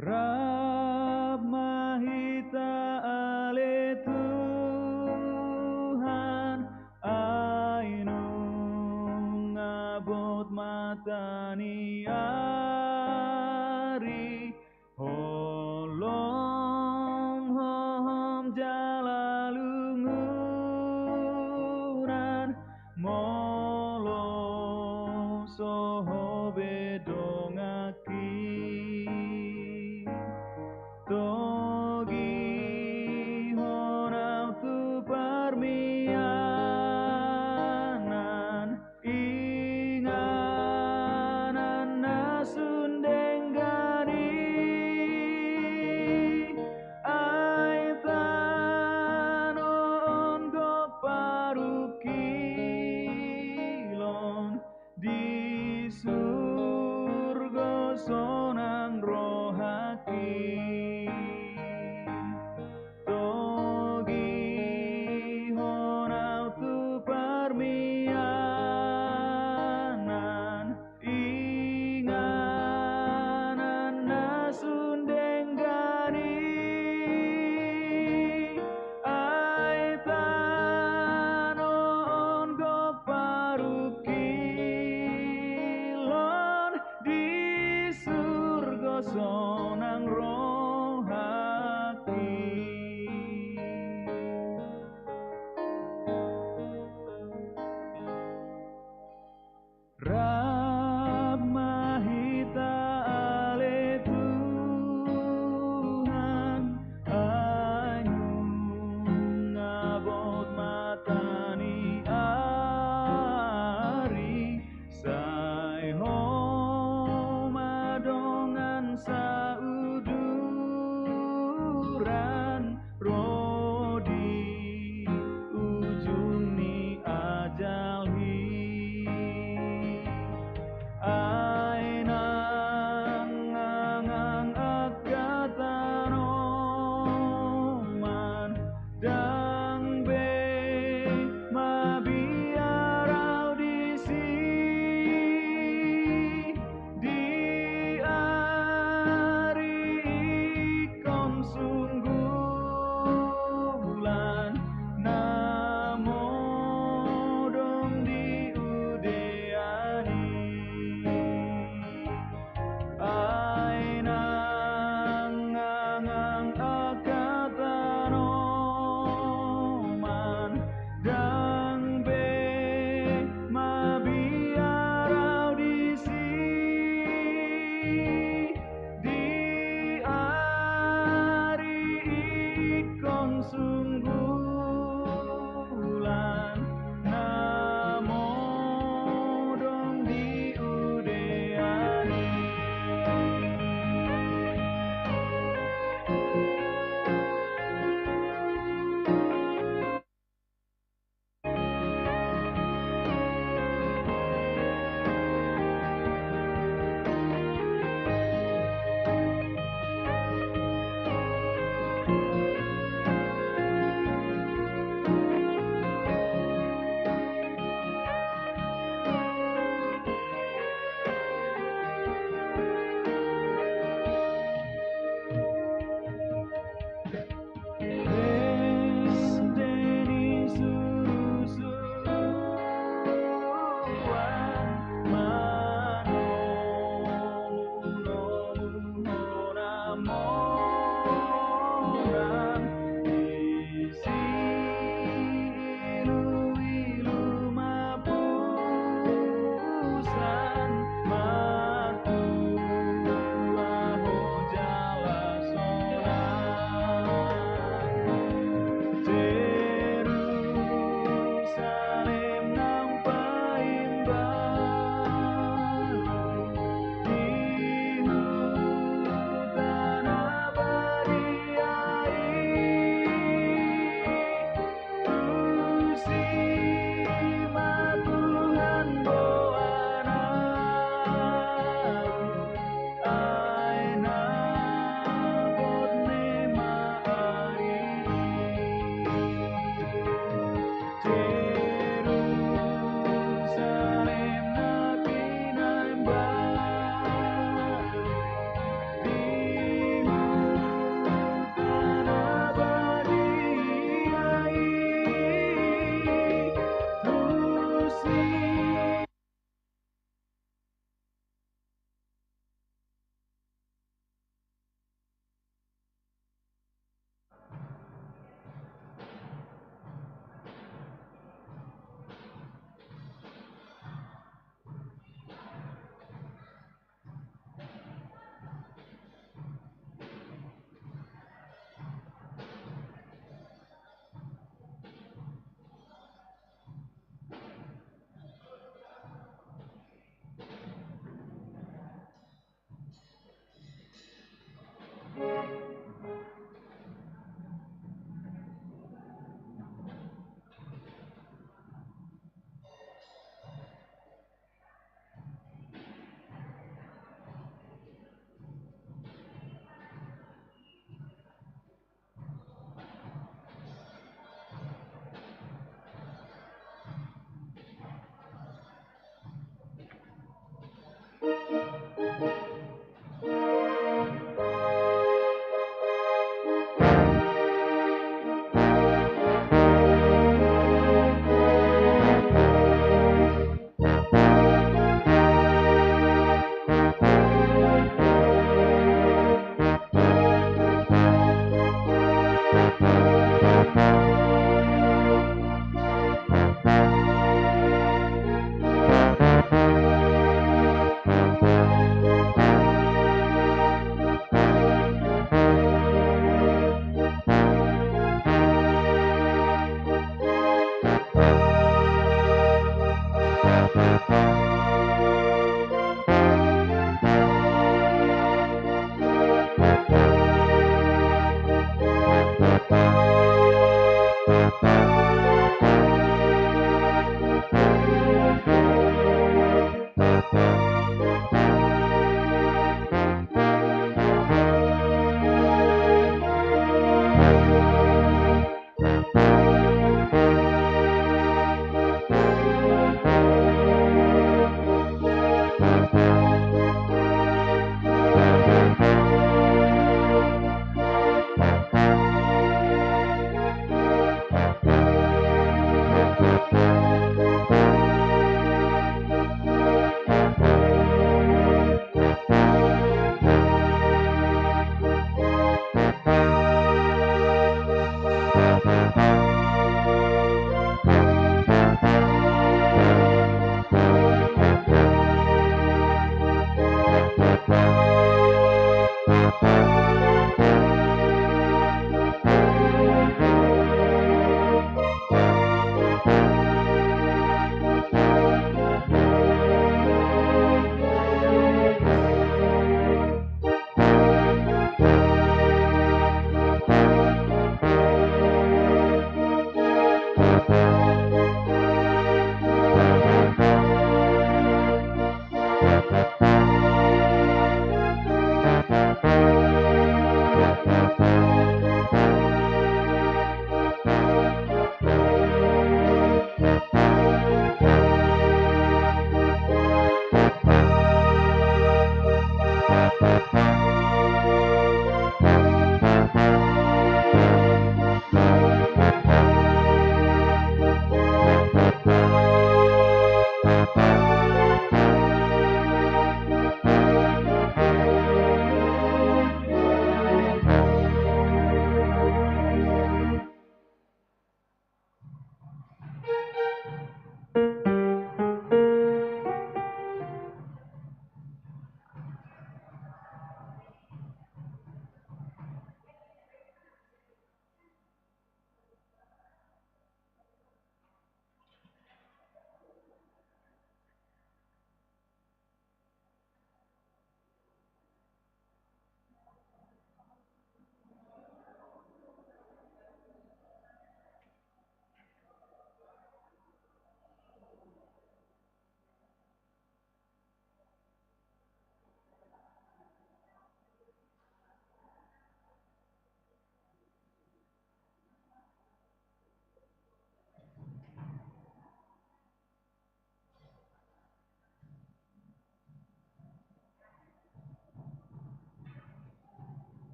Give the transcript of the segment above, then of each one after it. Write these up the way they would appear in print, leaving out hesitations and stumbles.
Rab mahita ale Tuhan ainung ngabot matani ari holong hom jalalunguran molo soho bedongaki togi honau tu parmianan inganan nasundenggani aitan ongo parukilon di surga sonang rohaki togi honau tu parmianan inganan nasundenggani aitan ongo parukilon di surga sonang rohaki. Rab mahita ale Tuhan ainung ngabot matani ari sai ho madongan sa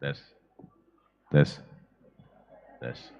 Tes. Tes. Tes.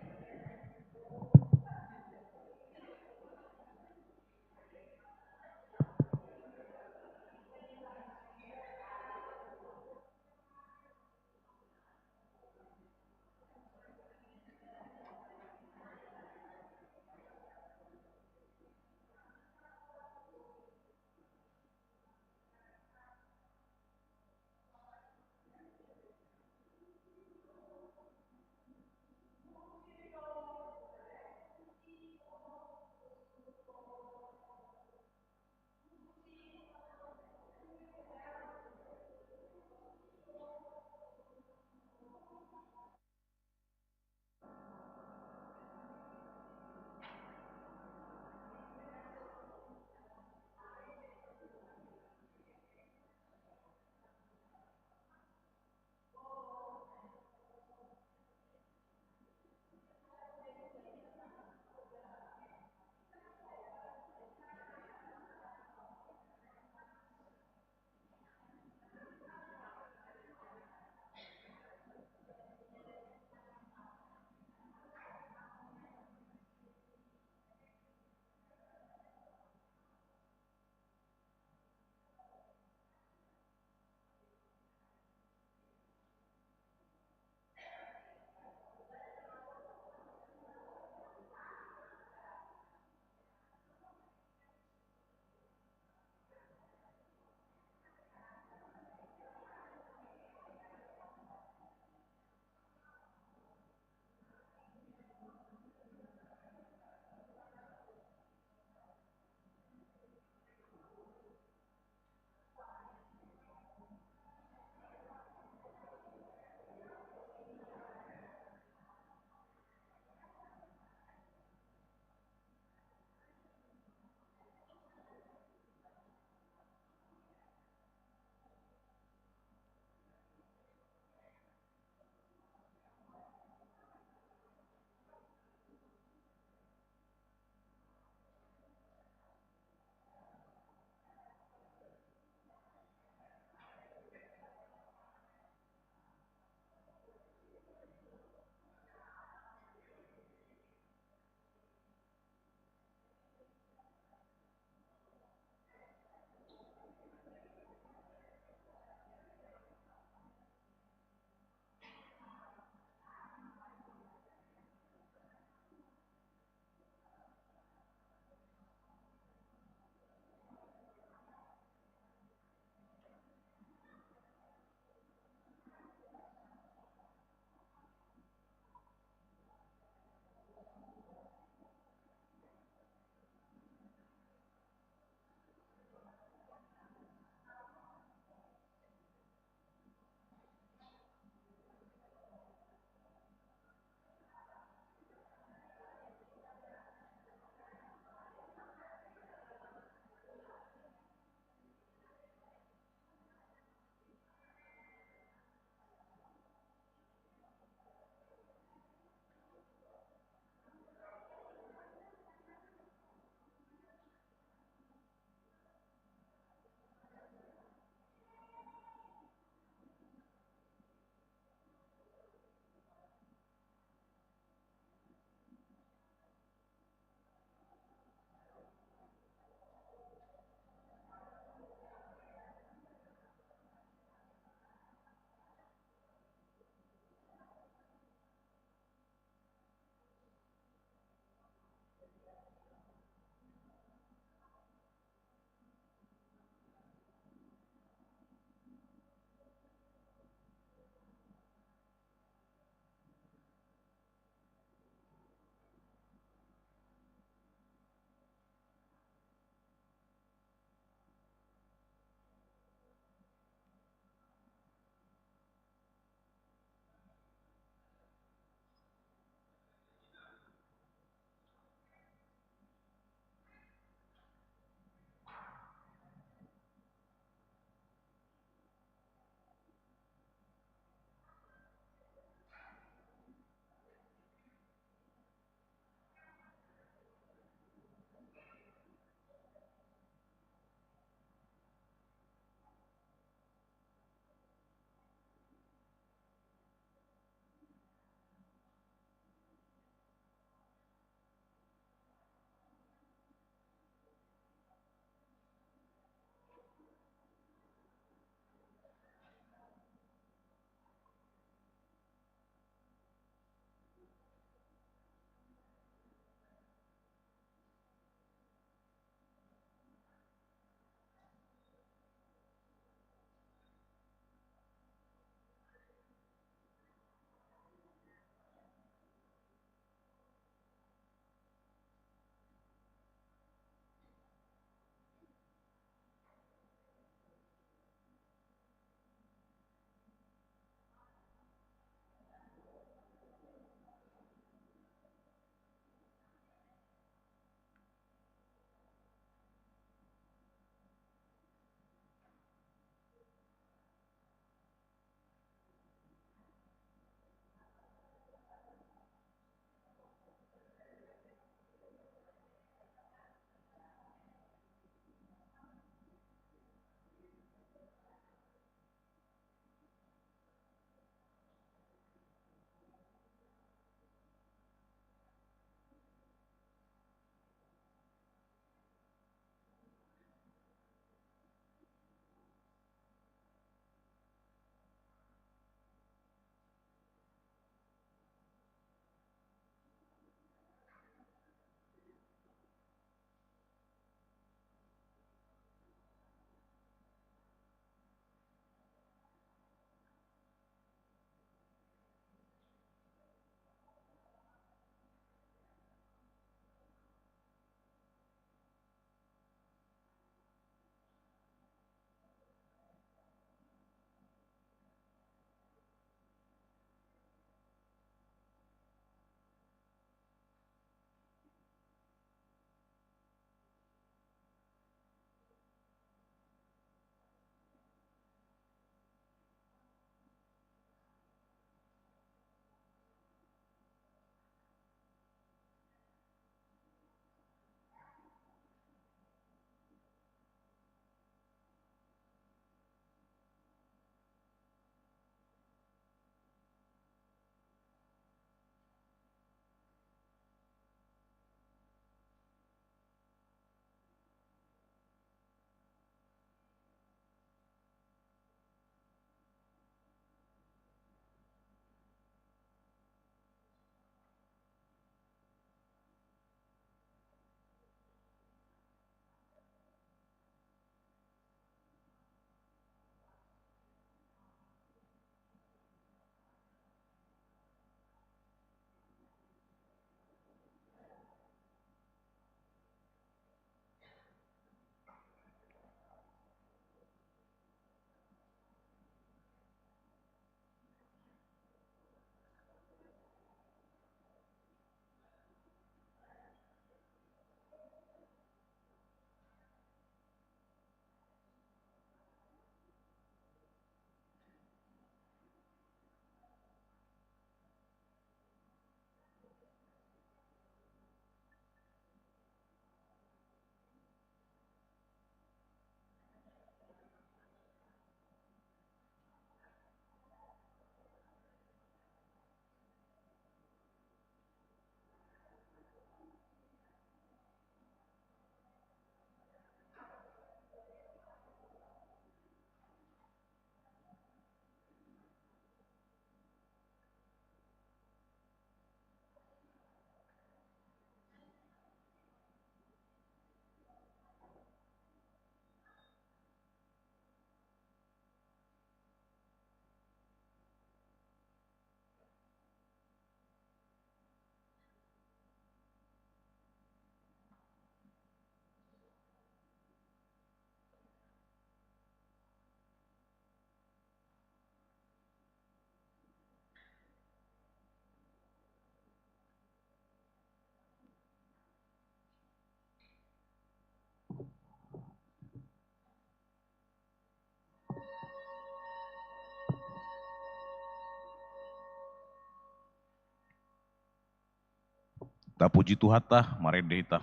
Ta puji Tuhan tah, marede tah.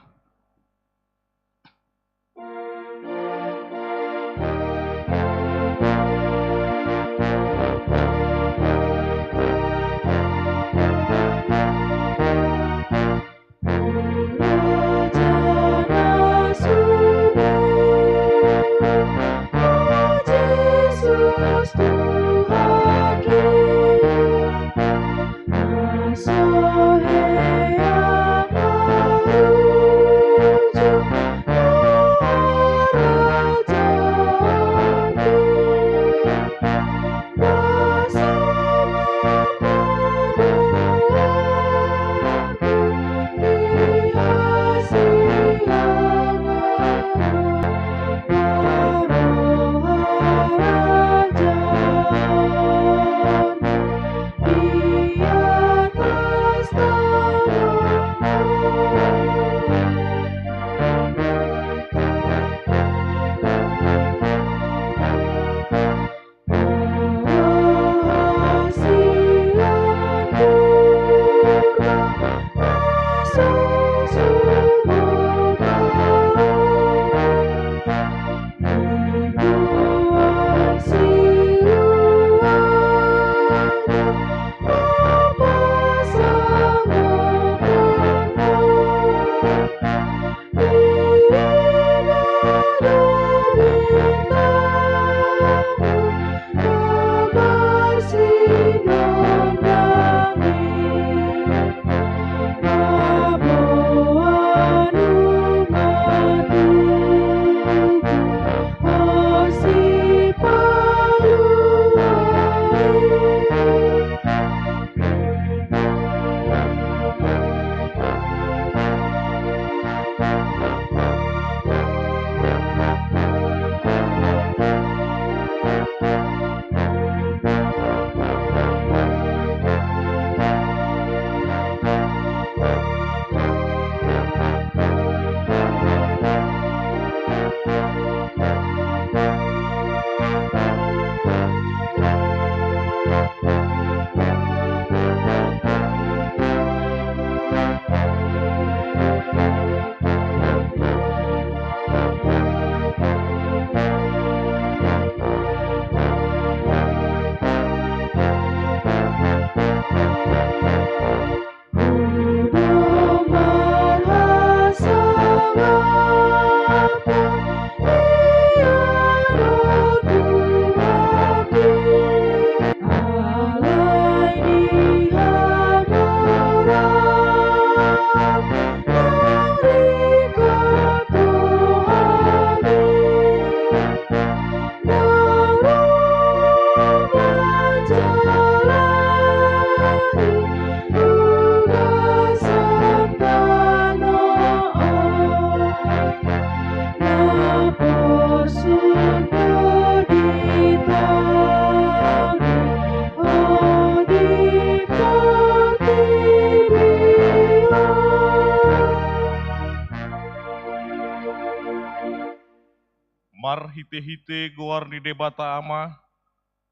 Mar hite-hite goar ni debata ama,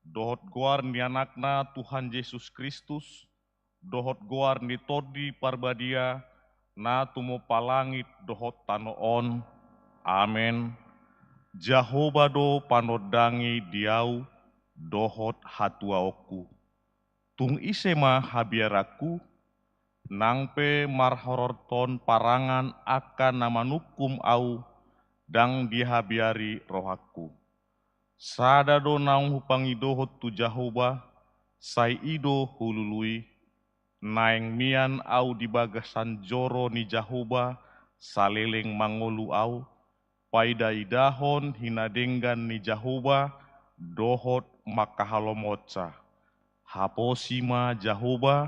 dohot goar ni anakna Tuhan Yesus Kristus, dohot goar ni todi parbadia, na tumo palangit dohot tanoon, amen. Jehovah do panodangi diau, dohot hatuaoku. Tung isema habiaraku, nangpe marhororton parangan akan namanukum au, dang dihabiari rohaku. Sada do naung hupangi dohot tu Jehovah, sai ido hulului, naeng mian au di bagasan joro ni Jehovah, saleleng mangolu au, paida idahon hinadenggan ni Jehovah, dohot makahalomotsa. Haposima Jehovah,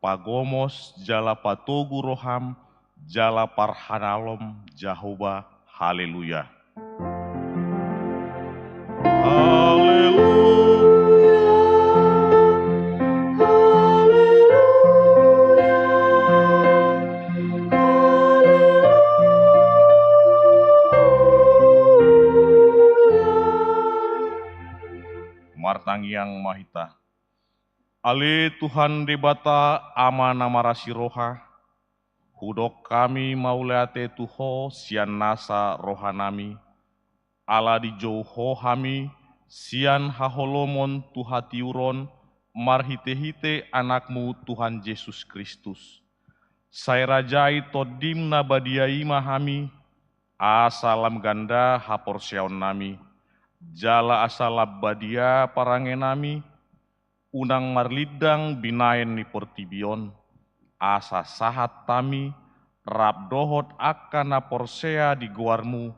pagomos jala patogu roham, jala parhanalom Jehovah. Haleluya. Martangiang mahita. Ale Tuhan debata ama nama rasiroha, Hudok kami mauleate tuho sian nasa rohanami, ala di jauho hami, sian haholomon tuhatiuron, marhite-hite anakmu Tuhan Yesus Kristus. Saya rajai todim nabadiai mahami, asalam ganda haporseon nami, jala asalab badia parangenami, unang marlidang binaen ni portibion, asa sahat tami, rap dohot akan naporsea di guarmu,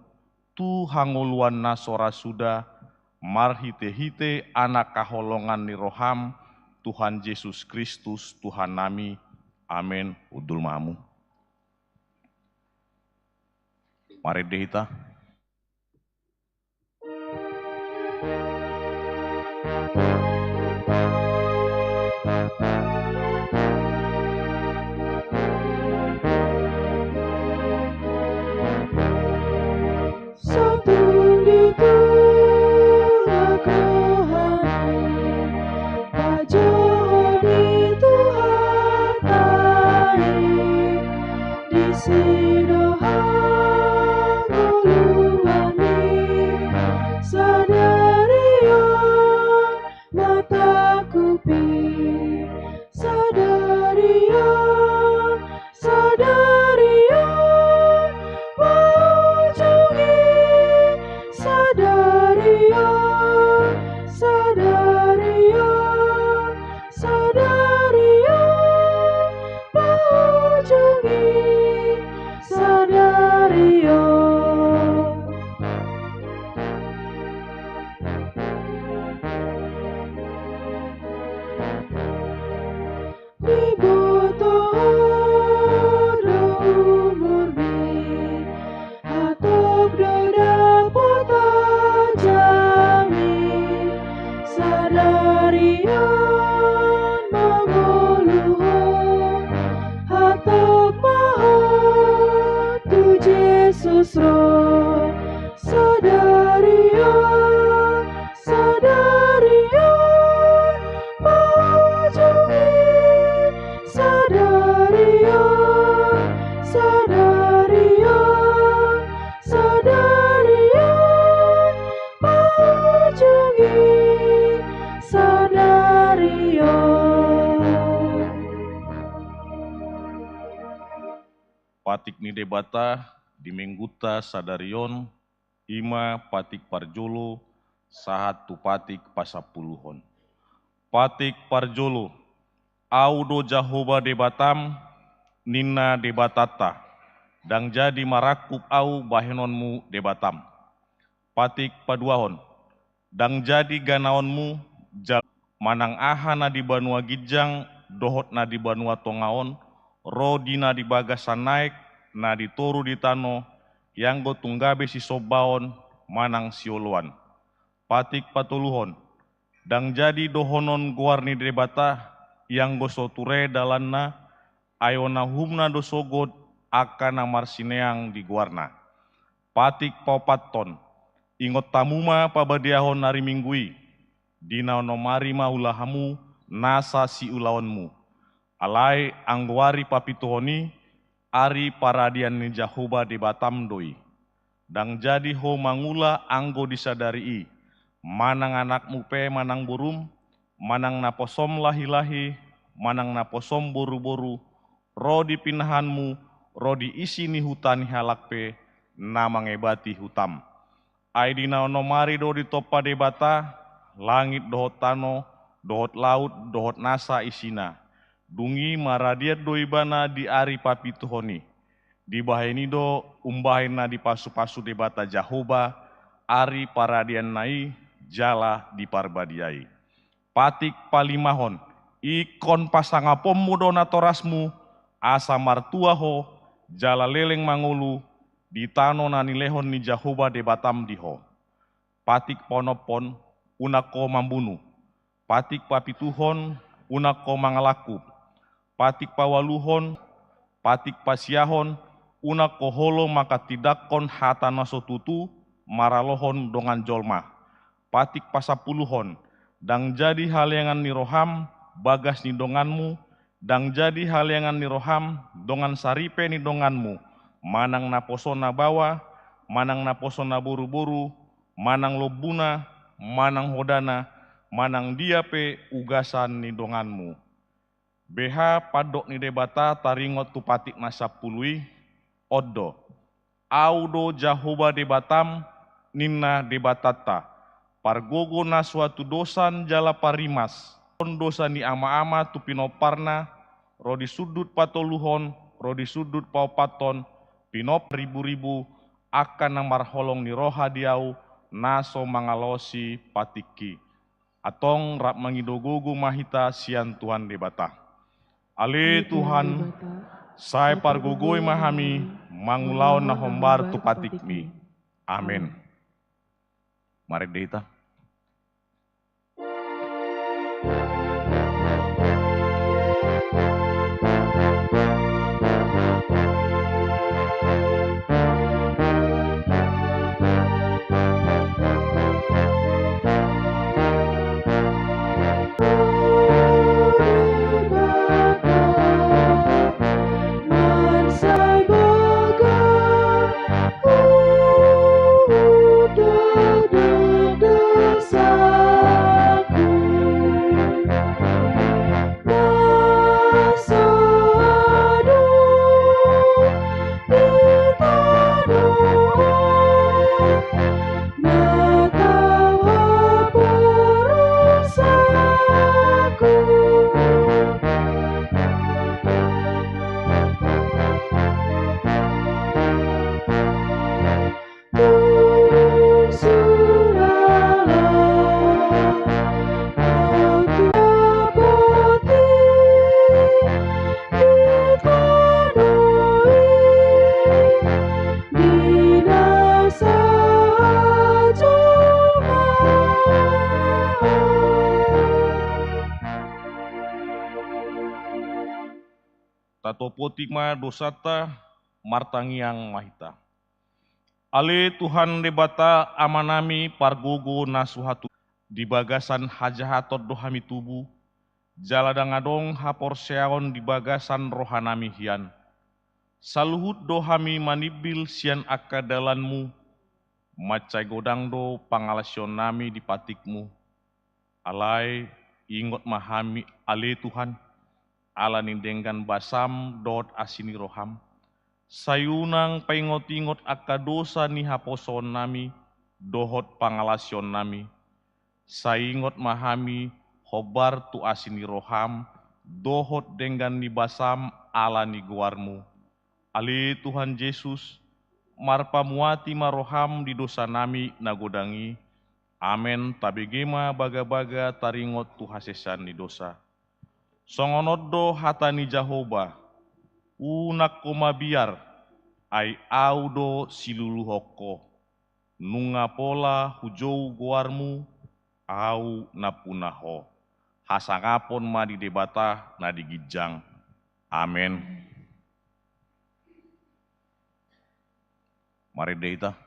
tu hanguluan nasora suda, marhite-hite anak kaholongan ni roham, Tuhan Yesus Kristus Tuhan nami, amin. Udul mamu. Mari dehita. Satu di tulak rohani, pajoni Tuhan ai, di sidohang uluani, sadarion mata kupi, sadarion, sadarion, wujungi, sadarion, sadarion, sadarion, wujungi, sadarion. Wiboto do umurmi, hatop do dapota jami, sadarion mangoluhon, hatop mahon tu Yesus roh, sadarion, sadarion, mawujungi, sadarion, sadarion, sadarion, mawujungi, sadarion. Patik ni debata di mengguta sadarion, ima patik parjolo, sahat tu patik pasapuluhon. Patik parjolo, audo Jahoba debatam, nina debatata, dang jadi marakup au bahenonmu debatam. Patik paduahon, dang jadi ganaonmu, manang aha na di banua gijang, dohot na di banua tongaon, rodi na di bagasan naik, na di toru di tano, yang go tunggabe si sobaon, manang sioluan. Patik patuluhon, dang jadi dohonon guarni debata, yang go soture dalanna, ayona humna dosogod, akan marsineang di guarna. Patik paupaton, ingot tamuma pabadiahon nari minggui, dina onomari maulahamu, nasa si ulaonmu. Alai angguari papituhoni, ari paradian ni Jahoba di Batam doi. Dang jadi ho mangula anggo disadari, manang anakmu pe manang burum, manang naposom lahi-lahi, manang naposom boru-boru, ro di pinahanmu, ro di isi ni hutan halak pe, namang ebati hutam. Aidina onomari do di topa debata, langit dohot tano, dohot laut, dohot nasa isina. Dungi maradiat doibana di ari papituhoni. Di bahenido umbahena di pasu-pasu debata Jahoba, ari paradian nai, jala di parbadiai. Patik palimahon, ikon pasangapom mudona torasmu, asa martuaho, jala leleng mangulu, di tano nani lehon ni Jahoba debatam diho. Patik ponopon, unako mambunuh. Patik papituhon, unako mangalakup. Patik pawaluhon, patik pasiahon, unako holo maka tidakon hata nasotutu, maralohon dongan jolma. Patik pasapuluhon, dang jadi halengan ni roham, bagas ni donganmu, dang jadi haliangan ni roham, dongan saripe ni donganmu, manang na posona bawa, manang na posona buru-buru, manang lobuna, manang hodana, manang dia pe ugasan ni donganmu. Beha padok ni debata taringot tu patik na sapului, odo. Audo Jahoba debatam, ninna debatata. Pargogo na suatu dosan jala parimas. Dosa ni ama-ama tu pinoparna, rodi sudut patoluhon, rodi sudut paupaton, pinop ribu-ribu, akan nang marholong ni roha diau, naso mangalosi patiki. Atong rap mangidogogo mahita sian Tuhan debata. Ale Tuhan, saya pargogoi mahami, mangulau na hombar tu patikmi. Amin. Mari deita. Tato potikma dosata martangiang mahita. Ale Tuhan debata amanami pargogo nasuhatu di bagasan hajahatot dohami tubuh, jaladangadong hapor seaon di bagasan rohanami hian. Saluhut dohami manibil sian akadalanmu, macai godang do pangalasion nami di patikmu. Alai ingot mahami ale Tuhan, ala nindenggan basam dot asini roham. Sayunang paingot-ingot akadosa ni haposon nami, dohot pangalasion nami. Saingot mahami hobar tu asini roham, dohot dengan ni basam ala ni guarmu. Ali Tuhan Yesus, marpamuati maroham di dosa nami nagodangi. Amen tabegema baga-baga taringot tu hasesan ni dosa. Songonodo hatani Jahoba, unak koma biar, ai audo silulu hoko, nunga pola hujou guarmu, au napunaho. Hasangapon ma di debata na digijang. Amen. Mari deita.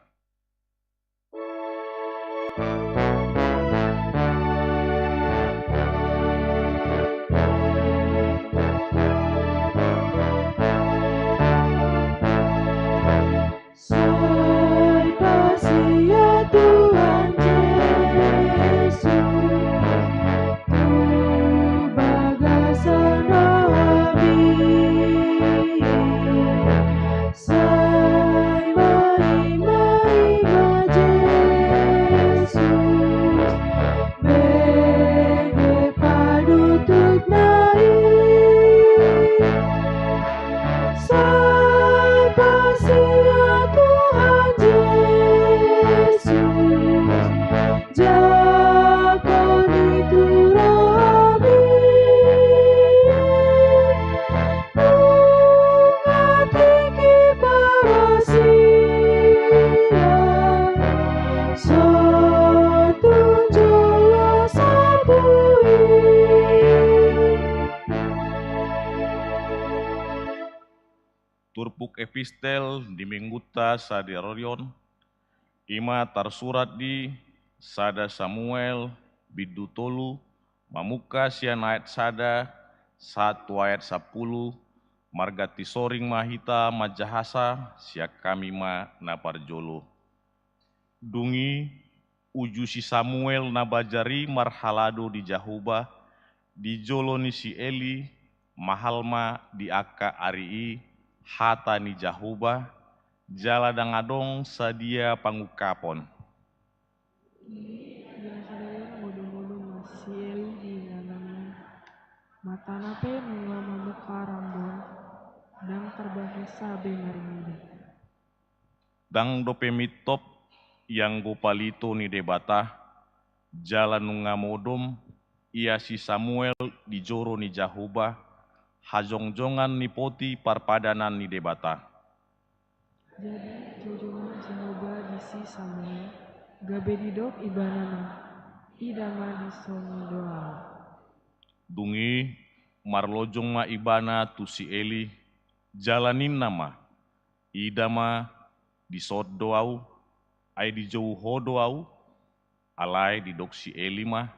Turpuk epistel di Mengguta Sadarorion, ima tarsurat di Sada Samuel Bidutolu, Mamuka sian ayat sada 1 ayat 10, marga tisoring mahita majahasa siak kami ma na parjolo. Dungi uju si Samuel na bajari marhalado di Jahuba, di jolo ni si Eli, mahalma di aka arii, hata ni Jahuba, jala dangadong sadia pangukapon. Biasa bodoh-bodoh masih Eli di dalamnya. Mata nape nunga mamuka rambon, dan terbahasa bengarinda. Dang dope mitop yang gopalito ni debata, jalan nunga modom, ia si Samuel di joro ni Jahuba, hajongjongan ni poti parpadanan ni debata. Jadi jojongan Jahoba di si Samuel, gabe didok ibanana, idama di sono doa. Dungi marlojong ma ibana tu si Eli, jalanin nama, idama di sod doau, ai di jauh ho doau, alai di dok si Eli mah,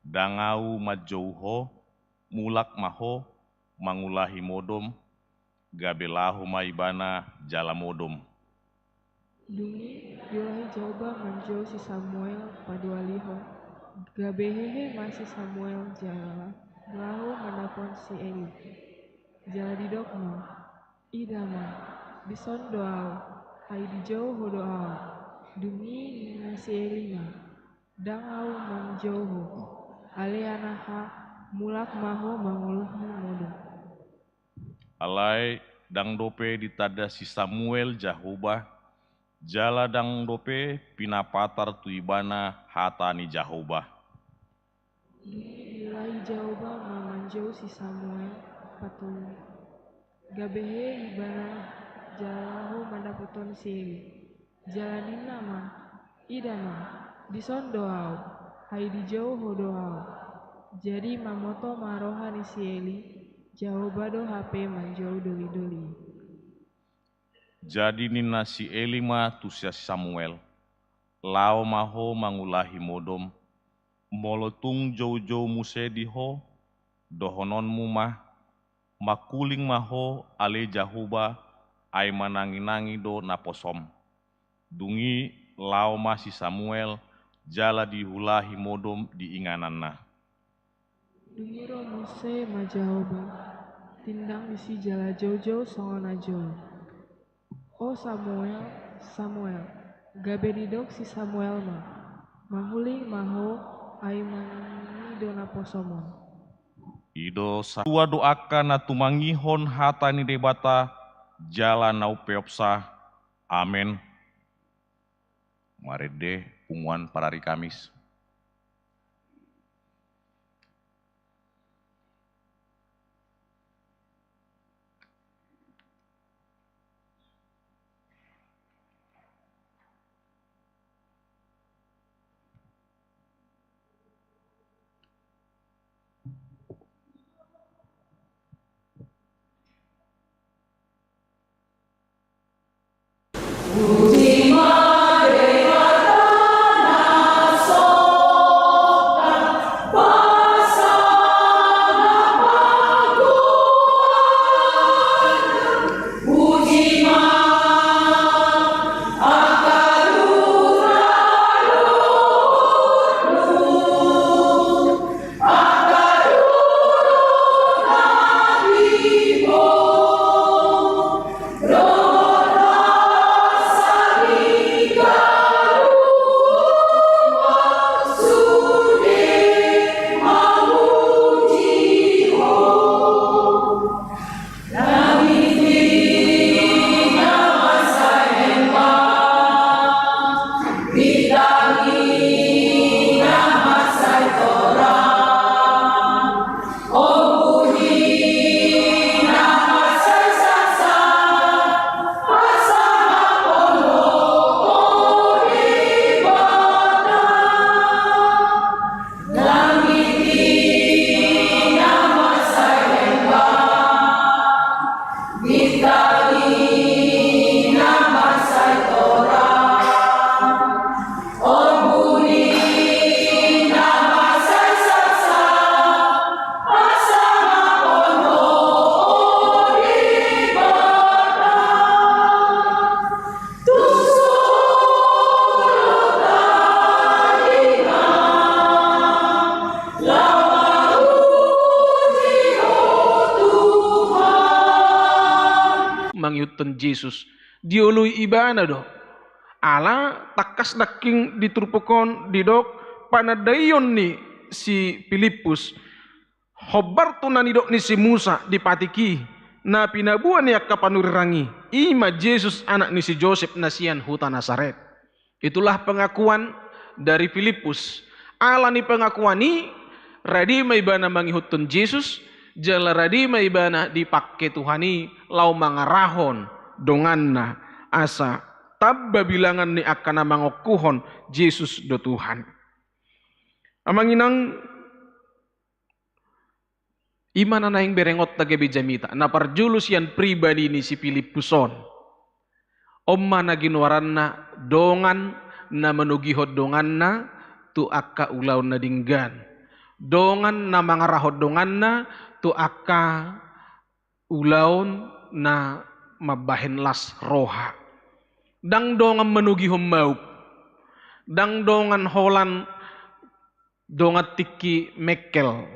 dangau ma jauh ho, mulak maho, mangulahi modom, gabelahu ma ibana jala modom. Dungi diolahi Jahoba manjau si Samuel padualiho, gabe hehe masih Samuel jala, lahu menapon si Eli. Jala didok no, idama, di son doau, ai di jauh ho doau, dungi nina si Eli ma, dangau manjau ho, ale anaha, mulak maho mangulahmu modom. Alai dang dope ditada si Samuel Jahuba, jala dang dope pinapatar tu ibana hata ni Jahuba. Dilahi Jahoba manjau si Samuel patulung. Gabehe ibana jalahu mandapoton si Eli. Jalanin nama, idama, dison doau, hai di jauh ho doau. Jadi mamoto maroha ni si Eli, Jahoba do HP manjau doli-doli. Jadi nina si Eli ma tu si Samuel, lao maho mangulahi modom, molotung jauh-jauh muse diho, dohononmu mah, makuling maho ale Jahuba, ai manangi-nangi do naposom. Dungi lao ma si Samuel, jala dihulahi modom diingananna. Dungiro Mose ma Jahoba, tindang isi jala jauh-jauh songon ajol. Oh Samuel, Samuel, gabe didok si Samuel ma, mahuling maho ai manangi do naposomon. Ido satua doakan na tumangihon hata ni debata, jala nau peopsa. Amen. Marede pungguan parari Kamis. Rosa hutun Yesus. Diului ibana do. Ala takas daking diturpukon didok panadayon ni si Filipus. Hobar tunani dok ni si Musa dipatiki. Na pinabuan niya kapanurirangi. Ima Yesus anak ni si Joseph nasian huta Nazaret. Itulah pengakuan dari Filipus. Ala ni pengakuan ni radi may ibana mangihutun Yesus. Jala radi may ibana dipakai Tuhani lau mangarahon donganna asa tabba bilangan ni akan mangokuhon Yesus do Tuhan. Amanginang iman na yang berengot tagabi jamita na parjulus yan pribadi ni si Filipuson. Omma na ginwaran na dongan na manugihod dongan na tu akka ulaw na dinggan. Dongan na mangarahod dongan na tu akka ulaw na mabahenlas roha. Dang dongan manugihom maup. Dang dongan holan dongat tiki mekel.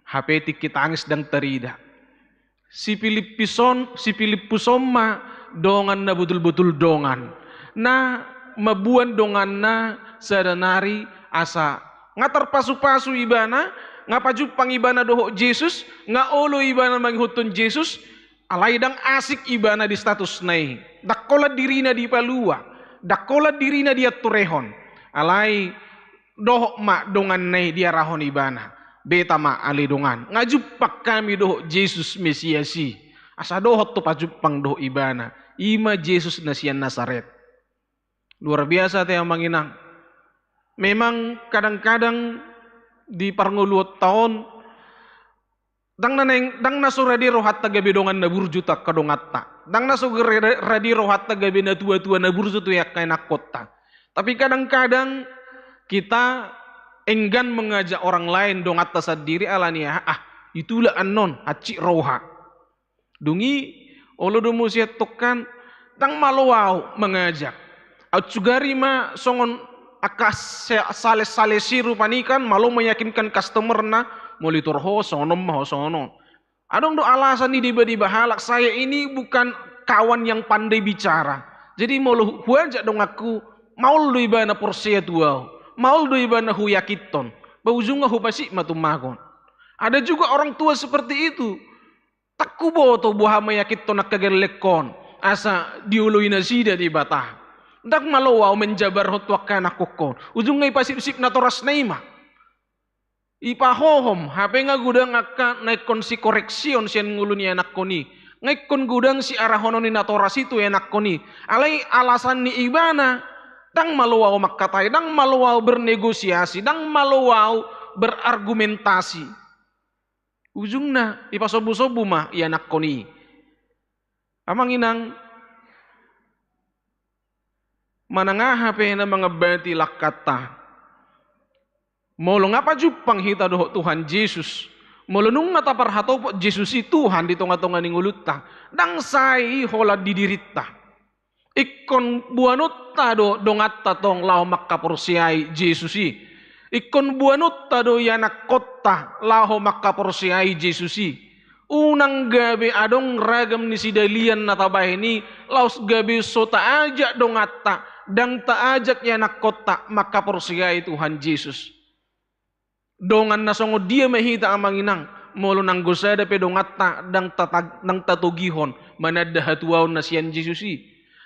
HP tiki tangis dang terida. Si Filipuson ma dongan na betul-betul dongan. Na mabuan dongan na sadanari asa ngatar pasu-pasu ibana, ngapajupang ibana doho Jesus, nga olo ibana manghutun Jesus, alay dang asik ibana di status nai. Dakola dirina di palua, dakola dirina dia turehon. Alay doho ma dongan nai dia rahon ibana. Beta ma ali dongan. Ngajupak kami doho Jesus Mesiasi. Asa doho to pajupang doho ibana. Ima Jesus nasian Nazaret. Luar biasa teh manginang. Memang kadang-kadang di parnguluot tahun dang nasuradi rohat tagabi dongan na burjuta kadongatta. Dang nasuradi rohat tagabi na tua-tua na burjutu yak kay nakota. Tapi kadang-kadang kita enggan mengajak orang lain dongatta sadiri alania itulah anon haci roha. Dungi olo domo siat tokan dang malawau mengajak. Atsugari ma songon akas sales siru panikan malu meyakinkan customer na molitor ho sono. Adong do alasan ni di bahalak saya ini bukan kawan yang pandai bicara. Jadi mau huajak dong aku mau lu ibana porsia tua, mau lu ibana huyakiton. Baujunga hu pasti matumagon. Ada juga orang tua seperti itu. Takku boto buah meyakiton nak kagelekon asa diului nasida di batah. Dak malawaw menjabar hotwak kanak kokon. Ujung ngay pasip-sip na toras na ima. Ipahohom, hape nga gudang akka naikon si koreksyon siyan ngulo ni anak ko ni. Ngaykon gudang si arahono ni natoras itu anak ko ni. Alay alasan ni ibana, dang malawaw makatay, dang malawaw bernegosiasi, dang malawaw berargumentasi. Ujung na, ipasobu-sobu mah i anak ko ni. Amang inang, manangahape na mga bati lakata. Molo nga pa jupang hita doho Tuhan Yesus. Molo nung nga taparhato po Jesus si Tuhan dito nga tonga ninguluta. Dang say hola didirita. Ikon buanot ta do dongatta tong lao makkaporsiay Jesus si. Ikon buanot ta do yanak kotta lao makkaporsiay Jesus si. Unang gabi adong ragam ni si Dalian na tabay ni laos gabi so taajak dongatta dang taajak yanak kota makaporsiay Tuhan Yesus. Dongan na songo dia mahita amang inang molo nang gosada pe dongatta dang tatugihon manadahatuaw na siyan Jesus si.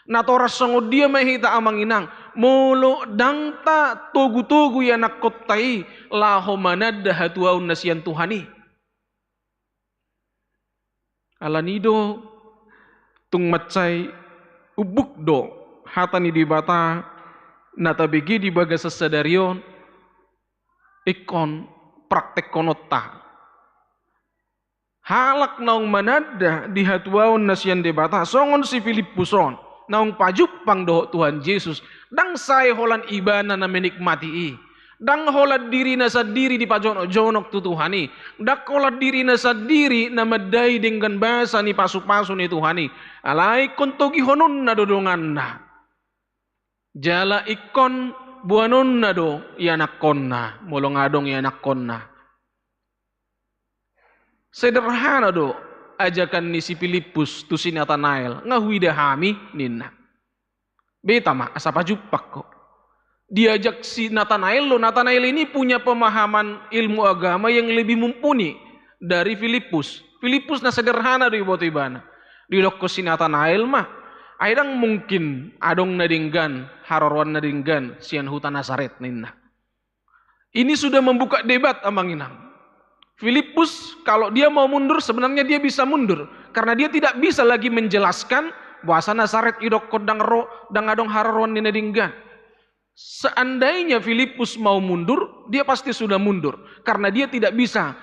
Natoras songo dia mahita amang inang molo dang ta tugu-tugu yanak kotai laho manadahatuaw na siyan Tuhani. Alanido tung matsay ubuk do hata ni di bata natabigi di baga sasadarion ikon praktek konota halak naong manada di hatuaon na siyan di bata songon si Filipuson naong pajupang do Tuhan Yesus dang say holan ibana na menikmati dang holat diri na sa diri di pajonok tu Tuhani. Dak holat diri na sa diri na maday dengan basa ni pasu-pasu ni Tuhani. Alay kontogi honon na dodongan na. Jala ikon buanon na do yanakon na. Mulong adong yanakon na. Sederhana do ajakan ni si Filipus tu si Nathanael ngahuida hami ninna. Beta mah asa pajupak kok. Diajak si Nathanael lo, Nathanael ini punya pemahaman ilmu agama yang lebih mumpuni dari Filipus. Filipus na sederhana di boto ibana. Di dokko si Nathanael mah aidang mungkin adong nadinggan hararuan nadinggan sian hutan Nazaret ninna. Ini sudah membuka debat amang inang. Filipus kalau dia mau mundur sebenarnya dia bisa mundur karena dia tidak bisa lagi menjelaskan bahasa Nazaret idok kodang ro dang adong hararuan ni nadinggan. Seandainya Filipus mau mundur, dia pasti sudah mundur karena dia tidak bisa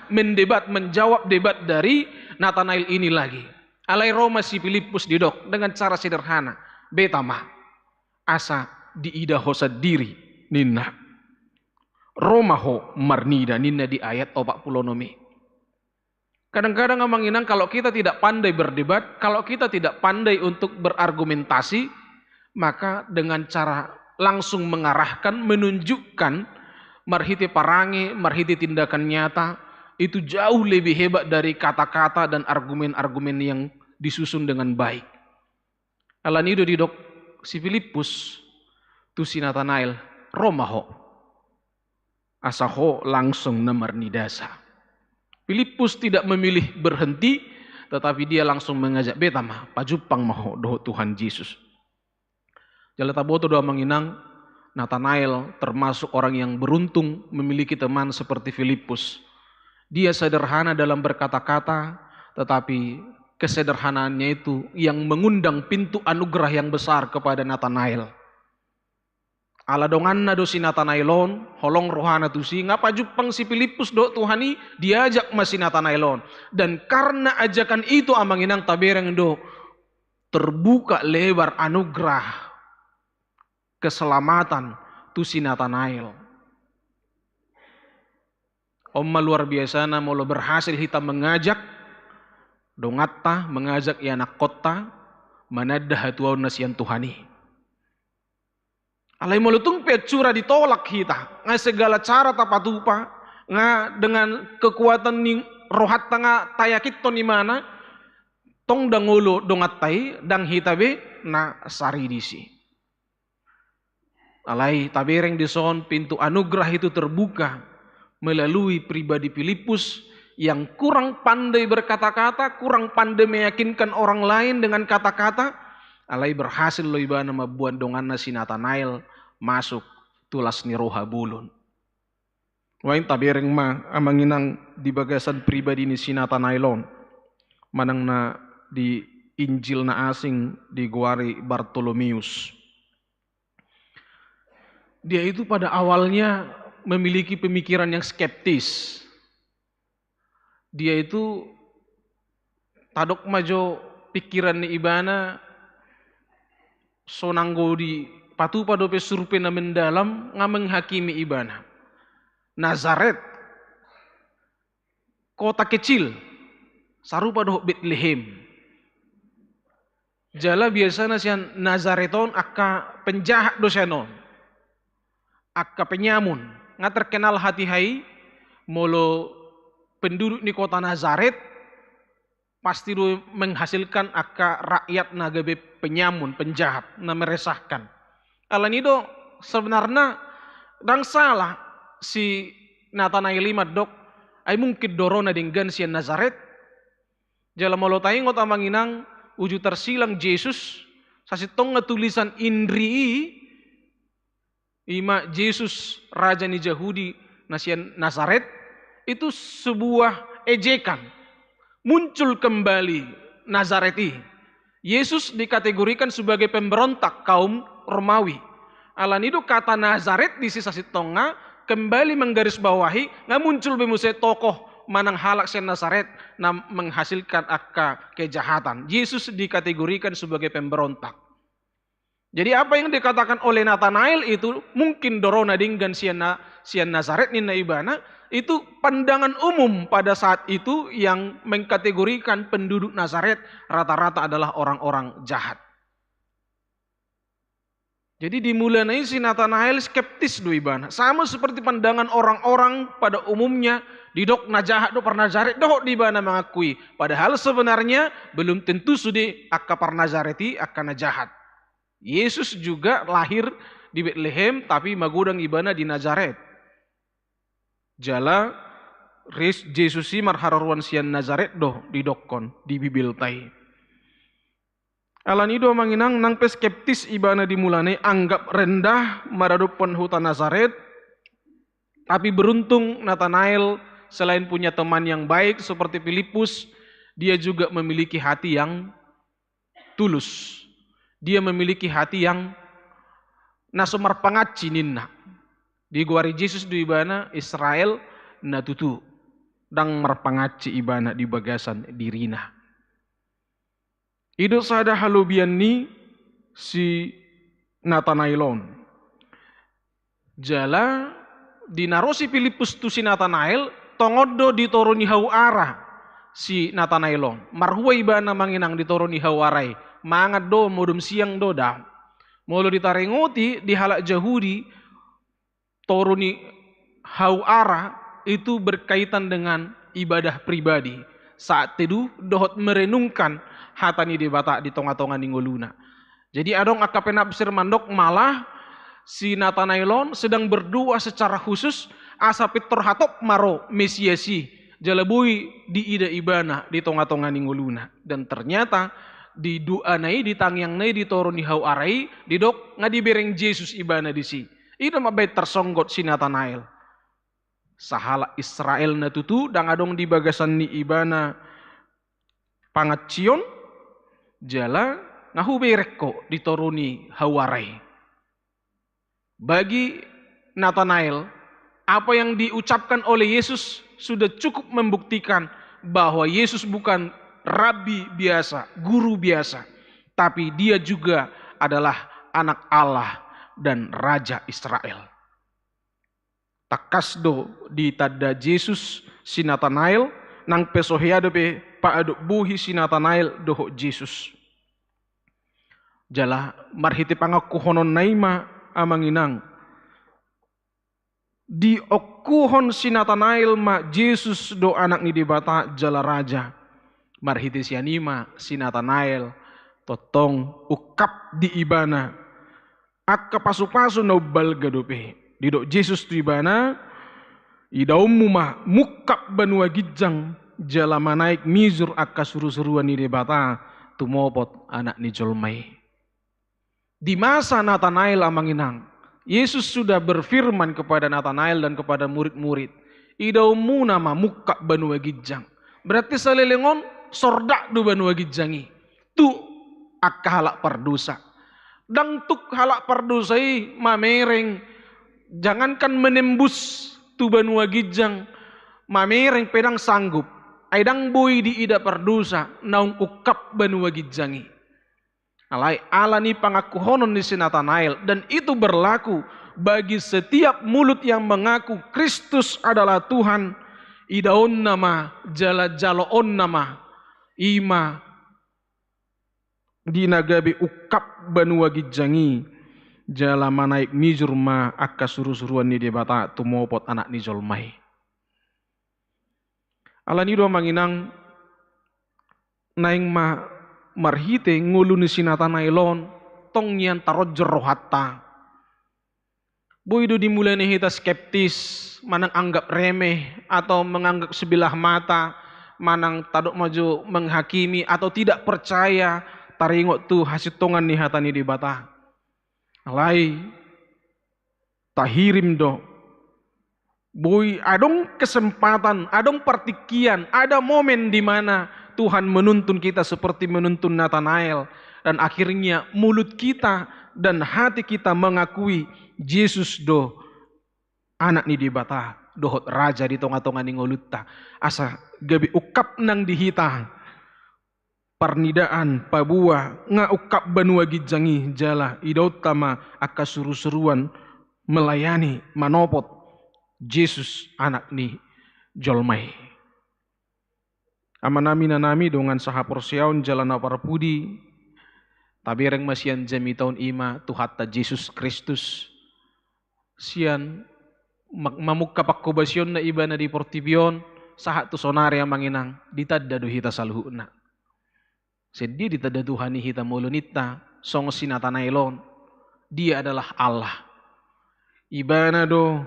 menjawab debat dari Nathanael ini lagi. Alai Roma si Filipus didok dengan cara sederhana. Beta mah asa diidaho sadiri ninna. Roma ho marnida ninna di ayat 40 nomi. Kadang-kadang amang inang kalau kita tidak pandai berdebat, kalau kita tidak pandai untuk berargumentasi, maka dengan cara langsung mengarahkan, menunjukkan marhiti parangi, marhiti tindakan nyata, itu jauh lebih hebat dari kata-kata dan argumen-argumen yang disusun dengan baik. Alanido didok si Filipus, tu si Nathanael, Romaho, asaho langsung namarnidasa. Filipus tidak memilih berhenti, tetapi dia langsung mengajak beta mah, pajupang maho doh Tuhan Yesus. Jalata boto doa menginang, Nathanael termasuk orang yang beruntung memiliki teman seperti Filipus. Dia sederhana dalam berkata-kata, tetapi kesederhanaannya itu yang mengundang pintu anugerah yang besar kepada Nathanael. Ala donganna do si Nathanaelon, holong rohana tu si ngapa jupang si Filipus do Tuhani diajak masih Nathanaelon. Dan karena ajakan itu amanginang tabereng do terbuka lebar anugerah keselamatan tu si Nathanael. Omma luar biasa na molo berhasil hitam mengajak dongatta mengajak anak kota manadah tuaw nasian Tuhani. Alai molutung pecura ditolak kita, nga segala cara tapatupa, nga dengan kekuatan ni rohat tanga tayakit to ni mana, tong dangulo dongatay dang hitabe na saridisi. Alai tabereng dison pintu anugerah itu terbuka melalui pribadi Filipus yang kurang pandai berkata-kata, kurang pandai meyakinkan orang lain dengan kata-kata. Alai berhasil lo iba nama buan dongan na si Nathanael masuk tulas ni roha bulun. Wain tabereng ma amanginang di bagasan pribadi ni si Nathanaelon manang na di Injil na asing di Guari Bartolomeus. Dia itu pada awalnya memiliki pemikiran yang skeptis. Dia itu tadok majo pikiran ni ibana sonanggo di patu padope surpe na mendalam nga menghakimi ibana. Nazaret, kota kecil, sarupa doh Bethlehem. Jala biasa na siyan Nazareton akka penjahat do siyanon, akka penyamun. Nga terkenal hati hai molo penduduk ni kota Nazaret pasti do menghasilkan akka rakyat nagabe penyamun, penjahat, na meresahkan. Alan itu sebenarnya dang salah si Nathanael limat dok, ay mungkin dorona dengan si Nazaret. Jala molo tayo ngot amanginang uju tersilang Yesus sasitong nga tulisan Indri ima Yesus raja ni Yahudi na si Nazaret itu sebuah ejekan. Muncul kembali Nazareti. Yesus dikategorikan sebagai pemberontak kaum Romawi. Alan itu kata Nazaret di sisa sitonga kembali menggarisbawahi nggak muncul bemuse tokoh manang halak sen Nazaret na menghasilkan akka kejahatan. Yesus dikategorikan sebagai pemberontak. Jadi apa yang dikatakan oleh Nathanael itu mungkin dorona dengan sian Nazaret nina ibana itu pandangan umum pada saat itu yang mengkategorikan penduduk Nazaret rata-rata adalah orang-orang jahat. Jadi dimulai si Nathanael skeptis do ibana. Sama seperti pandangan orang-orang pada umumnya Didok na jahat do parnazaret doh di bana mengakui. Padahal sebenarnya belum tentu sudah akka parnazareti akan jahat. Yesus juga lahir di Bethlehem tapi magudang ibana di Nazaret. Jala Yesus si marhararuan sian Nazaret doh didokon di Bibil tai. Alan ido manginang nang peskeptis ibana dimulane anggap rendah maradupan hutan Nazaret. Tapi beruntung Nathanael selain punya teman yang baik seperti Filipus, dia juga memiliki hati yang tulus. Dia memiliki hati yang nasumar pangaci ninna. Di guari Yesus di ibana Israel na tutu dang marpangaci ibana di bagasan dirina. Ido sada halubian ni si Nathanaelon. Jala dinarosi Filipus tu si Nathanael tongodo ditoroni hau ara si Nathanaelon. Marhua ibana manginang ditoroni hau arai. Mangat do modum siang do da. Molo ditarengoti di halak Yahudi toroni hau ara itu berkaitan dengan ibadah pribadi. Saat teduh dohot merenungkan hatani debata di tonga-tonga ninggoluna. Jadi adong akapena besir mandok malah si Nathanaelon sedang berdoa secara khusus asa Petor hatop maro Mesiasi jalabui di ida ibana di tonga-tonga ninggoluna. Dan ternyata di doa nai di tangyang nai di toroni hau arai didok ngadi bereng Yesus ibana di si. Ida mabait tersonggot si Nathanael. Sahala Israel na tutu dang adong di bagasan ni ibana pangacion jala ngahuberek ko ditoruni hawarai. Bagi Nathanael, apa yang diucapkan oleh Yesus sudah cukup membuktikan bahwa Yesus bukan rabi biasa, guru biasa, tapi dia juga adalah anak Allah dan Raja Israel. Takasdo di tada Yesus si Nathanael nang pesoheado pe paaduk buhi si Nathanael doho Yesus. Jala marhiti pangakuhonon naima amanginang. Di okuhon si Nathanael ma Yesus do anak ni dibata jala raja. Marhiti si anima si Nathanael totong ukap di ibana. Akka pasu-pasu no balga dope. Didok Yesus tu ibana idaum mumah mukap banua gijang jala manaik mizur akka suru-suruan ni debata tumopot anak ni jolmai. Di masa Nathanael amanginang, Yesus sudah berfirman kepada Nathanael dan kepada murid-murid, idaum mu nama mukap banua gijang. Berarti salelengon sordak du banua gijangi. Tu akka halak perdosa. Dang tuk halak perdosai mamereng. Jangankan menembus tu banua gijang, mamereng pedang sanggup. Aidang boy di ida perdosa, naung ukap banua gijangi. Alai alani pangakuhonon ni si Nathanael, dan itu berlaku bagi setiap mulut yang mengaku Kristus adalah Tuhan. Idaon nama, jala jaloon nama, ima dinagabi ukap banua gijangi. Jala manaik mijur ma akka suruh-suruan ni debata tumopot anak ni jolmai. Alani do manginang naing ma marhite ngulu ni si Nathanaelon tong nyan tarot jero hatta. Boydo dimulai ni hita skeptis, manang anggap remeh atau menganggap sebelah mata, manang tadok maju menghakimi atau tidak percaya taringot tu hasitongan ni hatani debata. Alai tahirim do. Boy adong kesempatan, adong partikian, ada momen di mana Tuhan menuntun kita seperti menuntun Nathanael dan akhirnya mulut kita dan hati kita mengakui Yesus do anak ni dibata dohot raja di tonga-tonga ni ngolutta asa gabi ukap nang dihita. Parnidaan pabua nga ukap banua gijangi jala idaut tama akka suru-suruan melayani manopot Yesus anak ni jolmai. Amanami nanami dengan saha porsiaun jalan aparpudi tabireng masian jami taun ima tuhatta Yesus Kristus sian mamukka pakkubasyon na iba na di portibyon, sahat tu sonari ang manginang, ditadda do hita salhuna. Sedi ditadda Tuhani hita mulunita, song sinatanailon, dia adalah Allah. Iba na do,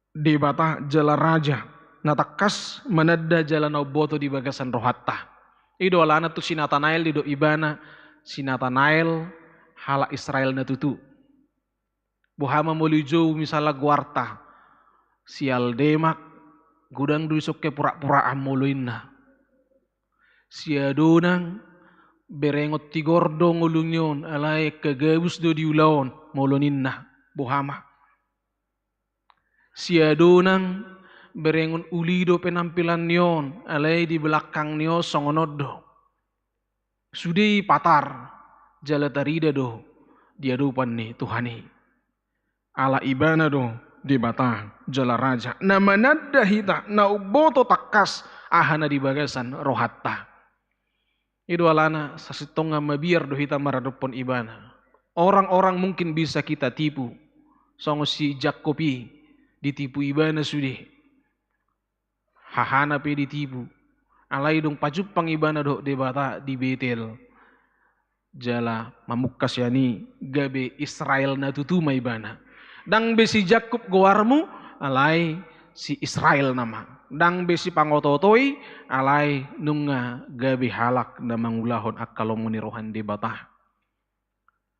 di bata jala raja, natakas manadda jala na boto di bagasan rohatta. Ido alana tu sinatanail di do ibana, sinatanail hala Israel na tutu. Buhama molujo misalnya guarta, sial demak, gudang dusuk ke pura-puraan muluinna. Siadonang berengot tigordo ngulunyon alay kagabus do diulaon muluninna buhama. Siadonang berengon ulido penampilan nyon alay di belakang nyo songonodo. Sudi patar jalatarida do diadupan ni Tuhani. Ala ibana do di bata jala raja na manadda hita na uboto takas ahana di bagasan rohatta. Ido alana sa sitong nga mabiar do hita maradupon ibana. Orang-orang mungkin bisa kita tipu. Songo si Jakobi ditipu ibana sudi. Hahana pe ditipu. Alay dong pajupang ibana do di bata di Betel. Jala mamukkas yani gabe Israel na tutuma ibana. Dang be si Jakob gowarmu alay si Israel nama. Dang be si pangototoy alay nunga gabi halak na mangulahon akkalong rohan di bata.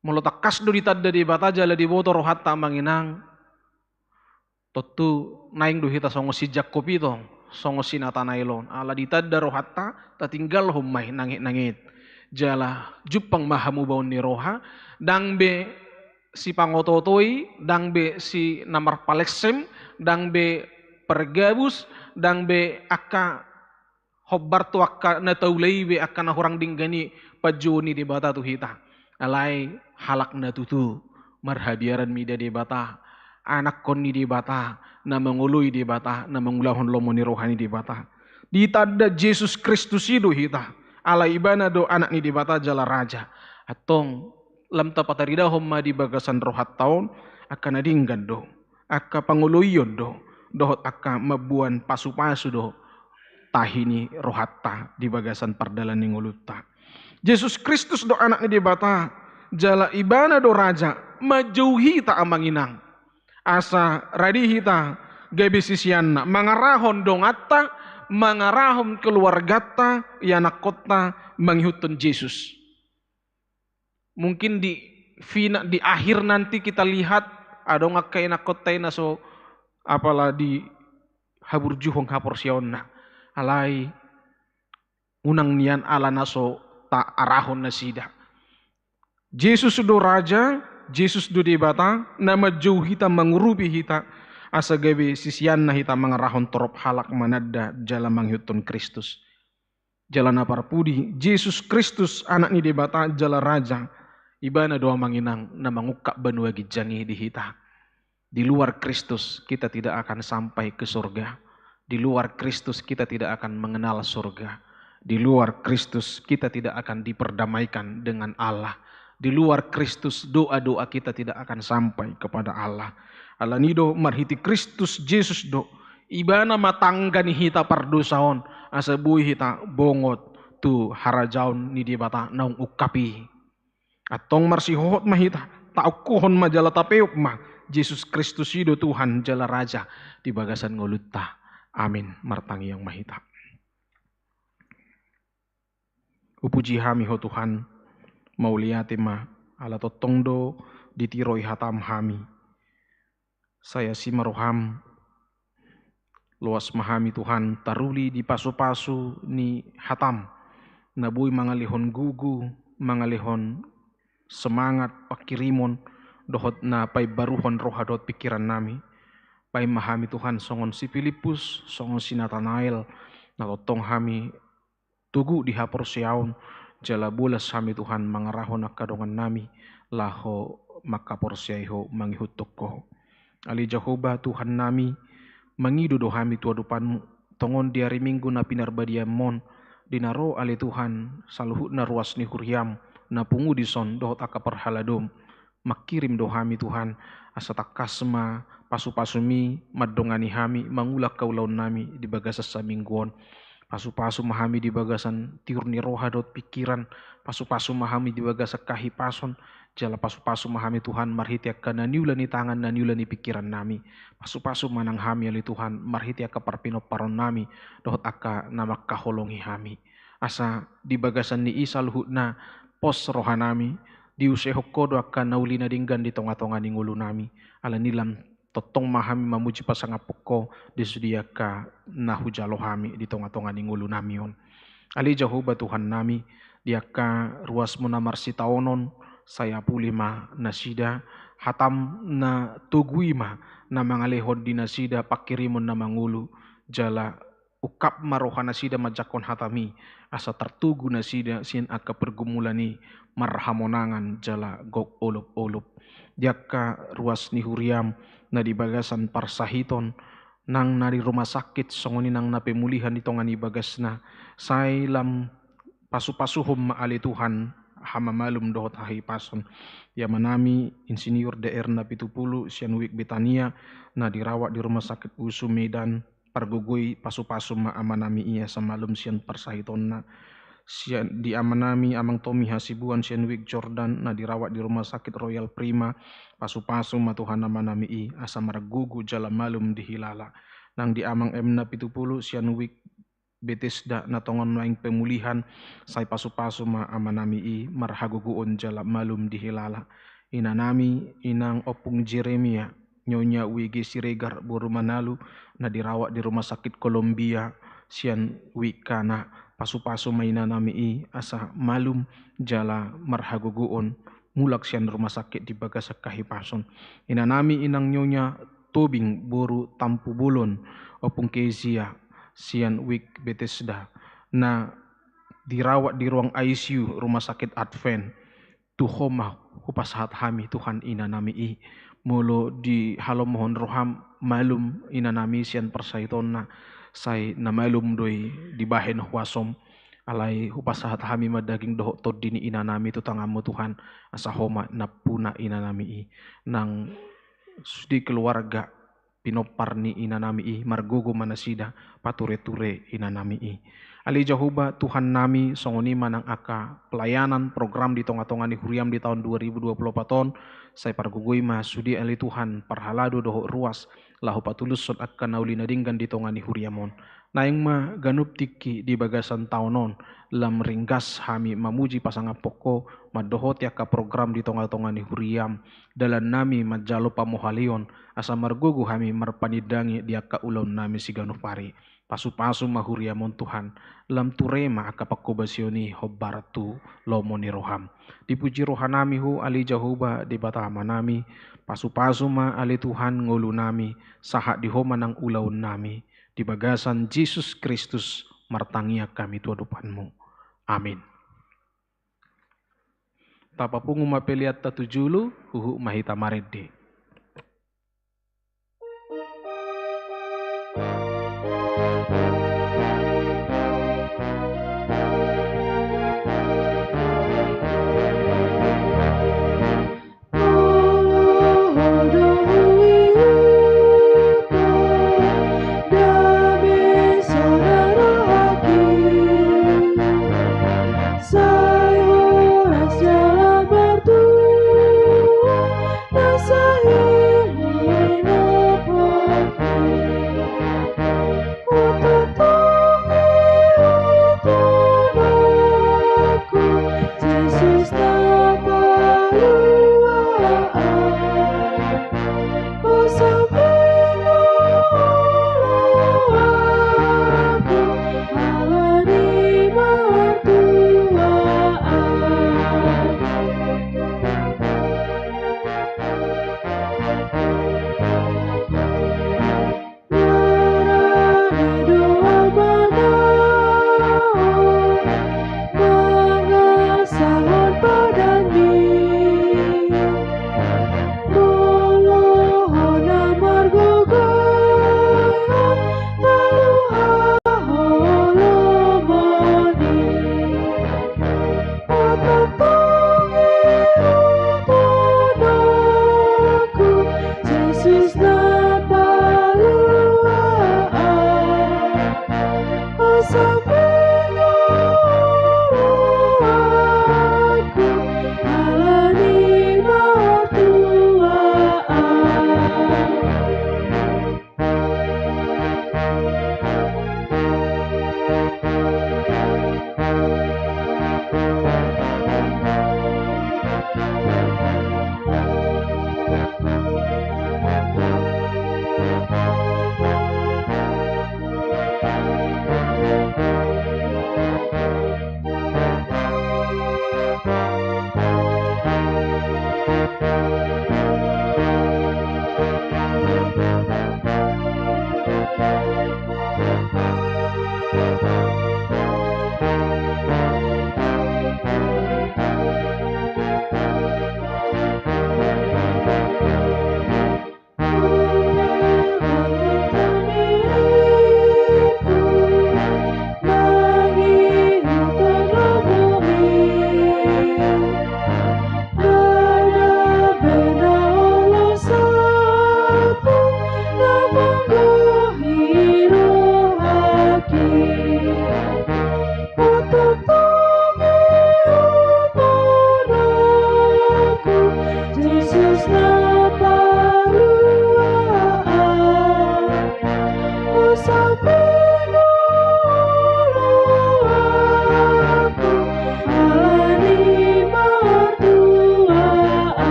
Mulutak kasdo ditadda di bata jala di boto rohatta manginang. Totu naing do hita songo si Jakob ito songo si Natanailon. Ala ditadda rohatta tatinggal humay nangit-nangit. Jala jupang mahamubaw ni roha. Dang be si pangototoy, dang be si namar paleksem, dang be pergabus, dang be akka hobbar tu akka nataulay be akka nahurang dinggani pajoni di bata tu hita. Alay halak na tutu, marhabiaran mida di bata, anak kon ni di bata, na manguluy di bata, na mangulahon lomo ni rohani di bata. Ditadda Jesus Kristus ido hita, alay ibana do anak ni di bata jala raja. Atong lam tapatarida homma di bagasan rohat taon akan adinggan do akka panguluyon do dohot akka mabuan pasu-pasu do tahini rohatta di bagasan pardalan ning ulutta. Yesus Kristus do anak ni di bata jala ibana do raja majauhi ta amanginang asa radihi ta gabi sisianna mangarahon dong atta mangarahon keluargata yanak kota manghutun Yesus. Mungkin di akhir nanti kita lihat ada ngakai nakotay na so apalah di haburjuhong haporsiona alay unang niyan ala na so ta arahon na sida. Jesus do raja, Jesus do di bata na majuh hita mangurubi hita asa gabi sisian na hita mangarahon torop halak manadda jala manghutun Kristus. Jala na parpudi Jesus Kristus anak ni di bata jala raja. Iba na doa manginang na mangukak banua gijangi di hita. Di luar Kristus kita tidak akan sampai ke surga. Di luar Kristus kita tidak akan mengenal surga. Di luar Kristus kita tidak akan diperdamaikan dengan Allah. Di luar Kristus doa-doa kita tidak akan sampai kepada Allah. Allah nido marhiti Kristus Jesus do. Iba na matangga ni hita pardosaon. Asa buhi hita bongot tu harajaon ni di bata naung ukapi. Atong marsihot mahita, taukuhon majala tapeuk ma, Jesus Kristus ido Tuhan jala Raja di bagasan ngolutta. Amin. Martangi yang mahita. Upuji hami ho Tuhan, mauliati ma, ala totongdo ditiroi hatam hami. Saya si maroham, luas mahami Tuhan, taruli di pasu-pasu ni hatam, nabui mangalihon gugu, mangalihon semangat pakirimon dohot na pay baruhon rohadot pikiran nami pay mahami Tuhan songon si Filipus songon si Natanael natotong hami tugu di hapor siaon jala bulas hami Tuhan mangarahon akadongan nami laho makapor siaiho mangihutok ko ali Jehovah Tuhan nami mangido do hami tuadupanmu tongon di hari Minggu na pinarbadiam mon dinaro ali Tuhan saluhut na ruas ni huriam na pungudison dohot aka perhaladom makirim dohami Tuhan asa takasma pasu-pasumi madongani hami mangulak kaulaun nami di bagasa samingguon. Pasu-pasu mahami di bagasan tiurni roha dot pikiran, pasu-pasu mahami di bagasa kahipason, jala pasu-pasu mahami Tuhan marhiti akka naniulani tangan naniulani pikiran nami. Pasu-pasu manang hami ali Tuhan marhiti akka parpino paron nami, dohot akka nama kaholongi hami. Asa di bagasan ni Isa luhutna pos roha nami, di useho kodo akka naulina dinggan di tonga-tonga ni ngulu nami, ala nilam totong mahami mamuji pasangapoko disudia ka nahujalo hami di tonga-tonga ni ngulu nami on. Ali Jehovah Tuhan nami, dia ka ruas mo na marsitaonon, saya pulima nasida, hatam na tuguima na mangalehon di nasida pakirimon na mangulu, jala ukap maroha nasida majakon hatami, asa tertugu nasida sin aka pergumulani marhamonangan jala gok olup-olup. Dia ka ruas ni huriam, na di bagasan parsahiton nang nari rumah sakit songoni nang napemulihan di tongani bagasna say lam pasu-pasuhum maali Tuhan hama malum dohot hahi pason ya manami insinyur DR na 70 Sianwik Betania na dirawat di rumah sakit USU Medan pargugui pasu-pasu ma amanami iya samalum sian parsahiton na sian di amanami amang Tommy Hasibuan Sianwik Jordan na dirawat di rumah sakit Royal Prima pasu-pasu matuhan amanami i asa maragugu jala malum dihilala nang di amang M na 70 Sianwik Bethesda na tongon maing pemulihan say pasu-pasu ma amanami i marhaguguon jala malum dihilala inanami inang Opung Jeremia Nyonya Wigi Siregar Buru Manalu na dirawat di rumah sakit Columbia Sianwik kana pasu-pasu mainan nami i asa malum jala marhaguguon mulak sian rumah sakit di bagasa kahipason. Ina nami inang Nyonya Tobing Boru Tampu Bulon Opung Kezia Sianwik Bethesda na dirawat di ruang ICU rumah sakit Advent. Tuhoma hupasahat hami Tuhan ina nami i mulo di halo mohon roham malum ina nami sian persaiton na say na malum doi di bahen huasom alai hupasahat hami madaging doho todini ina nami tu tangamu Tuhan asa homa na puna ina nami i nang di keluarga pinopar ni ina nami i margogo manasida pature-ture ina nami i ali Jehovah Tuhan nami songoni manang aka pelayanan program di tonga-tonga ni huriam di tahun 2024 ton saya pargugui ma sudi ali Tuhan parhalado doho ruas lahu patulus sot akka naulina dinggan di tonga ni huriamon naing ma ganup tiki di bagasan taunon lam ringgas hami mamuji pasangapoko madohot yaka program di tonga-tonga ni huriam dalan nami majalo pamohalion asa margugu hami marpanidangi di akka ulon nami si ganupari pasu-pasu mahuriamon Tuhan lam turema aka pakobasioni hobbaratu lomoni roham dipuji rohanami hu ali Jehovah di batama nami pasu-pasu ma ali Tuhan ngulu nami saha di homa nang ulaun nami di bagasan Yesus Kristus martangia kami tuadupanmu amin. Tapapungu mapeliat tatujulu huhu mahita marede. Saya orang jalan berdua,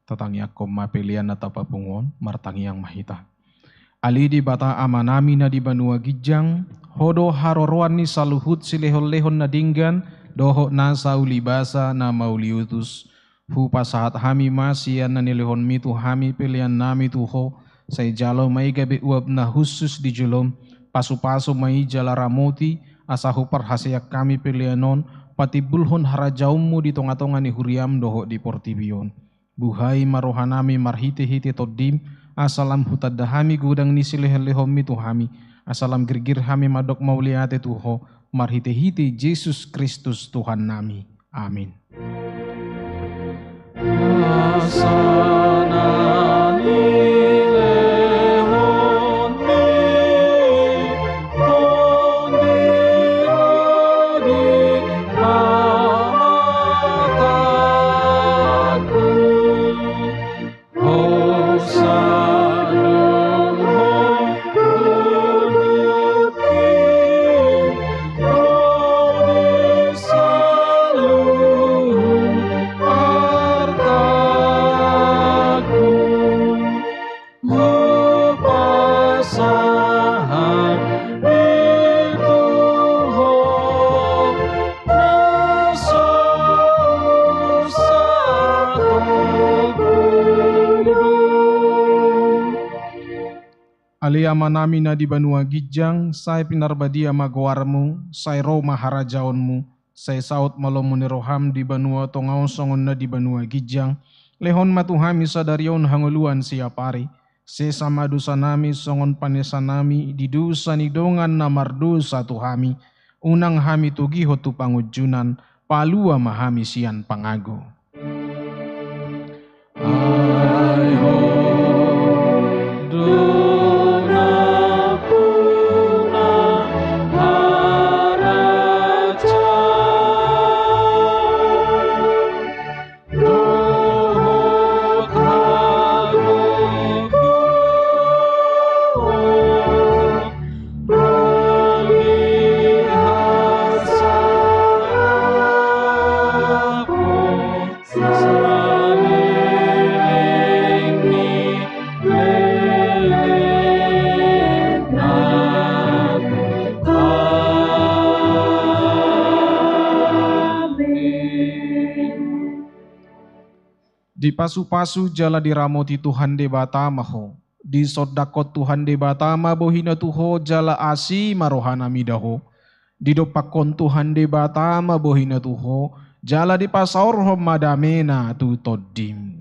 Tatang yakom mapelian atau papungon martangi yang mahita. Ali di bata amanami na di banua gijang, hodo haroroan ni saluhut silehon-lehon na dinggan, doho na saulibasa na mauliutus. Hu pasahat hami masian na nilehon mitu hami pelian nami tuho, say jalo may gabi uab na husus di julom, pasu-pasu may jalaramoti, asahu parhasayak kami pelianon, pati bulhon harajaummu di tonga-tonga ni huriam doho di portibion. Buhay marohanami marhiti-hiti todim, asalam hutadahami gudang ni silehon-lehon mitu hami, asalam girgir hami madok mauliate tuho, marhiti-hiti Yesus Kristus Tuhan nami. Amin. Aliama nami na di banua gijang, say pinarbadia magwarmu, say ro maharajaonmu, say saut malomu ni roham di banua tongaon songon na di banua gijang, lehon matuhami sadarion hanguluan siapari, sesama dusa nami songon panesa nami, di dusa ni dongan na mardusa tuhami, unang hami tugiho tu pangujunan, palua mahami sian pangago. Dona puna hara Di pasu-pasu jala diramoti Tuhan de batama ho. Di sodakot Tuhan de batama bohina tuho jala asi marohana midaho. Di dopakon Tuhan de batama bohina tuho jala di pasaur ho madamena tu todim.